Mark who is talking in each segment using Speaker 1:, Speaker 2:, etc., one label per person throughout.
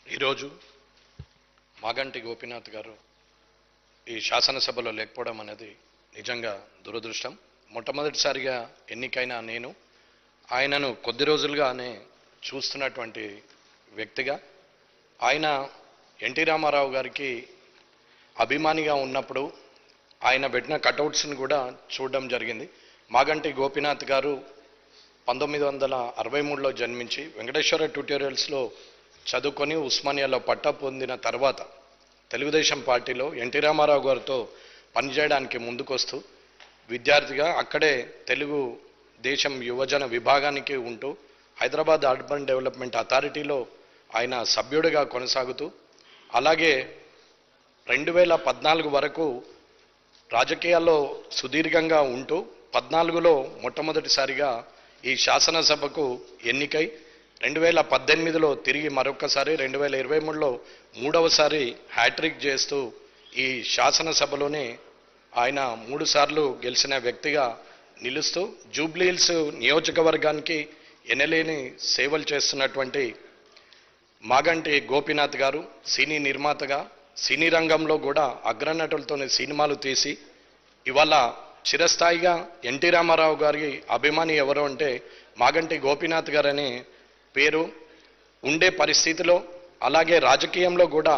Speaker 1: ఈరోజు మాగంటి గోపీనాథ్ గారు ఈ శాసనసభలో లేకపోవడం అనేది నిజంగా దురదృష్టం. మొట్టమొదటిసారిగా ఎన్నికైన నేను ఆయనను కొద్ది రోజులుగానే చూస్తున్నటువంటి వ్యక్తిగా, ఆయన ఎన్టీ రామారావు గారికి అభిమానిగా ఉన్నప్పుడు ఆయన పెట్టిన కటౌట్స్ని కూడా చూడడం జరిగింది. మాగంటి గోపీనాథ్ గారు 1963లో జన్మించి వెంకటేశ్వర ట్యూటోరియల్స్లో చదువుకొని ఉస్మానియాలో పట్టా పొందిన తర్వాత తెలుగుదేశం పార్టీలో ఎన్టీ రామారావు గారితో పనిచేయడానికి ముందుకొస్తూ విద్యార్థిగా అక్కడే తెలుగు దేశం యువజన విభాగానికి ఉంటూ హైదరాబాద్ అర్బన్ డెవలప్మెంట్ అథారిటీలో ఆయన సభ్యుడిగా కొనసాగుతూ, అలాగే 2014 వరకు రాజకీయాల్లో సుదీర్ఘంగా ఉంటూ 14లో మొట్టమొదటిసారిగా ఈ శాసనసభకు ఎన్నికై 2018లో తిరిగి మరొకసారి 2023లో మూడవసారి హ్యాట్రిక్ చేస్తూ ఈ శాసనసభలోనే ఆయన 3 సార్లు గెలిచిన వ్యక్తిగా నిలుస్తూ జూబ్లీహిల్స్ నియోజకవర్గానికి ఎనలేని సేవలు చేస్తున్నటువంటి మాగంటి గోపీనాథ్ గారు సినీ నిర్మాతగా, సినీ రంగంలో కూడా అగ్రనటులతోనే సినిమాలు తీసి ఇవాళ చిరస్థాయిగా ఎన్టీ రామారావు గారి అభిమాని ఎవరు అంటే మాగంటి గోపీనాథ్ గారనే పేరు ఉండే పరిస్థితిలో, అలాగే రాజకీయంలో కూడా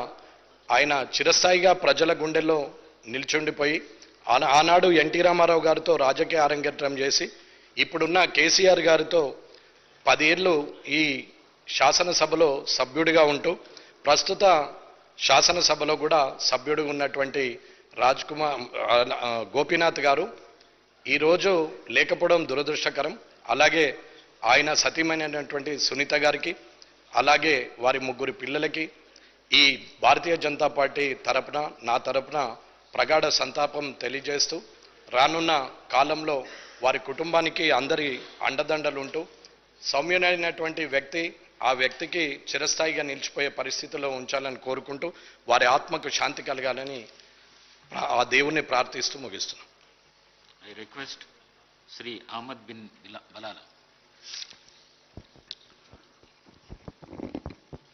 Speaker 1: ఆయన చిరస్థాయిగా ప్రజల గుండెల్లో నిల్చుండిపోయి ఆనాడు ఎన్టీ రామారావు గారితో రాజకీయ అరంగేట్రం చేసి ఇప్పుడున్న కేసీఆర్ గారితో 10 ఏళ్ళు ఈ శాసనసభలో సభ్యుడిగా ఉంటూ ప్రస్తుత శాసనసభలో కూడా సభ్యుడిగా ఉన్నటువంటి గోపీనాథ్ గారు ఈరోజు లేకపోవడం దురదృష్టకరం. అలాగే ఆయన సతీమైనటువంటి సునీత గారికి, అలాగే వారి 3 పిల్లలకి ఈ భారతీయ జనతా పార్టీ తరపున, నా తరపున ప్రగాఢ సంతాపం తెలియజేస్తూ రానున్న కాలంలో వారి కుటుంబానికి అందరి అండదండలు ఉంటూ సౌమ్యునైనటువంటి వ్యక్తి, ఆ వ్యక్తికి చిరస్థాయిగా నిలిచిపోయే పరిస్థితిలో ఉంచాలని కోరుకుంటూ వారి ఆత్మకు శాంతి కలగాలని ఆ దేవుణ్ణి ప్రార్థిస్తూ ముగిస్తున్నాం.
Speaker 2: I request Sri Ahmad bin Balala.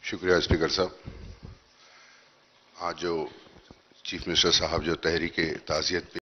Speaker 3: शुक्रिया स्पीकर साहब। आज जो चीफ मिनिस्टर साहब जो तहरीक ताज़ियत